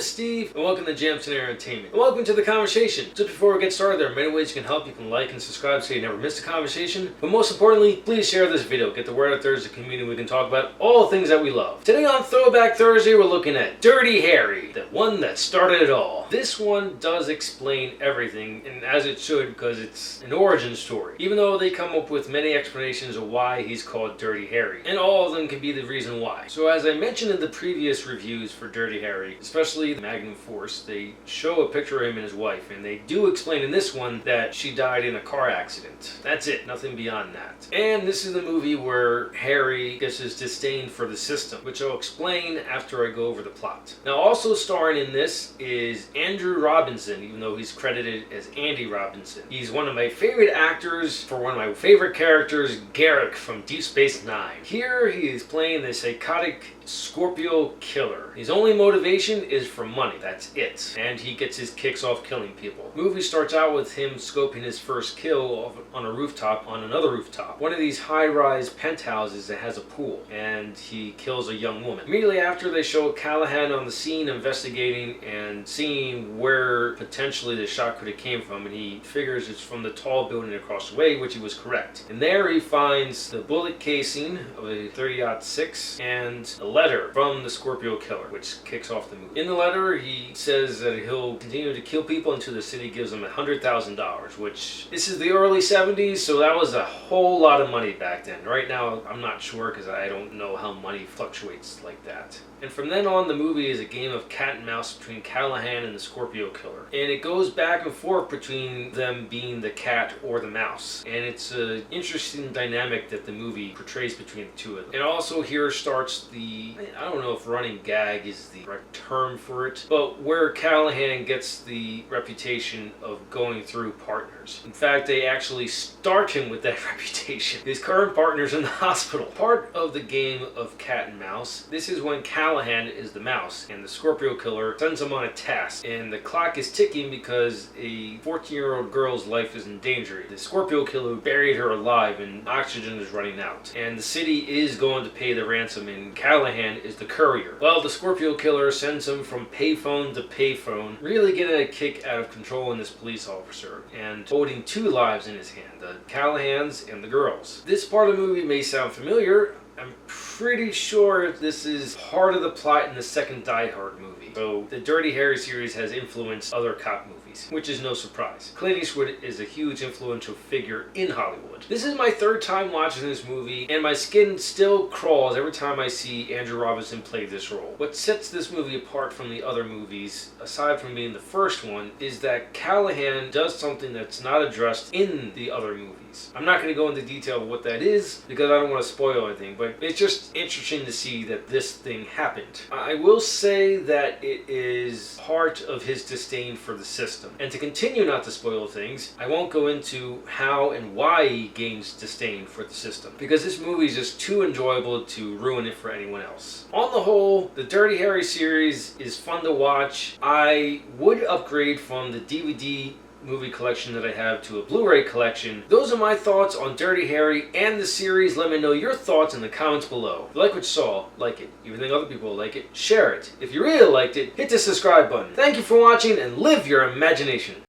is Steve, and welcome to JamsinEntertainment. And welcome to the conversation. Just before we get started, there are many ways you can help. You can like and subscribe so you never miss a conversation. But most importantly, please share this video. Get the word out there as a community. We can talk about all the things that we love. Today on Throwback Thursday, we're looking at Dirty Harry, the one that started it all. This one does explain everything, and as it should, because it's an origin story. Even though they come up with many explanations of why he's called Dirty Harry, and all of them can be the reason why. So as I mentioned in the previous reviews for Dirty Harry, especially the Magnum Force, they show a picture of him and his wife, and they do explain in this one that she died in a car accident. That's it, nothing beyond that. And this is the movie where Harry gets his disdain for the system, which I'll explain after I go over the plot. Now also starring in this is Andrew Robinson, even though he's credited as Andy Robinson. He's one of my favorite actors for one of my favorite characters, Garrick from Deep Space Nine. Here he is playing the psychotic Scorpio killer. His only motivation is for money, that's it. And he gets his kicks off killing people. The movie starts out with him scoping his first kill on a rooftop, on another rooftop. One of these high-rise penthouses that has a pool, and he kills a young woman. Immediately after, they show Callahan on the scene investigating and seeing where potentially the shot could have came from, and he figures it's from the tall building across the way, which he was correct. And there he finds the bullet casing of a 30-06 and a letter from the Scorpio killer, which kicks off the movie. In the letter, he says that he'll continue to kill people until the city gives him $100,000, which this is the early 70s, so that was a whole lot of money back then. Right now, I'm not sure because I don't know how money fluctuates like that. And from then on, the movie is a game of cat and mouse between Callahan and the Scorpio killer. And it goes back and forth between them being the cat or the mouse. And it's an interesting dynamic that the movie portrays between the two of them. And also here starts the, I don't know if running gag is the correct term for it, but where Callahan gets the reputation of going through partners. In fact, they actually start him with that reputation. His current partner's in the hospital. Part of the game of cat and mouse, this is when Callahan is the mouse, and the Scorpio killer sends him on a task. And the clock is ticking because a 14-year-old girl's life is in danger. The Scorpio killer buried her alive, and oxygen is running out. And the city is going to pay the ransom, and Callahan is the courier. Well, the Scorpio killer sends him from payphone to payphone, really getting a kick out of controlling this police officer, and holding two lives in his hand, the Callahan's and the girl's. This part of the movie may sound familiar. I'm pretty sure this is part of the plot in the second Die Hard movie. So the Dirty Harry series has influenced other cop movies, which is no surprise. Clint Eastwood is a huge influential figure in Hollywood. This is my third time watching this movie, and my skin still crawls every time I see Andrew Robinson play this role. What sets this movie apart from the other movies, aside from being the first one, is that Callahan does something that's not addressed in the other movies. I'm not going to go into detail of what that is, because I don't want to spoil anything, but it's just interesting to see that this thing happened. I will say that it is part of his disdain for the system. And to continue not to spoil things, I won't go into how and why he gains disdain for the system, because this movie is just too enjoyable to ruin it for anyone else. On the whole, the Dirty Harry series is fun to watch. I would upgrade from the DVD movie collection that I have to a Blu-ray collection. Those are my thoughts on Dirty Harry and the series. Let me know your thoughts in the comments below. If you like what you saw, like it. If you think other people will like it, share it. If you really liked it, hit the subscribe button. Thank you for watching, and live your imagination.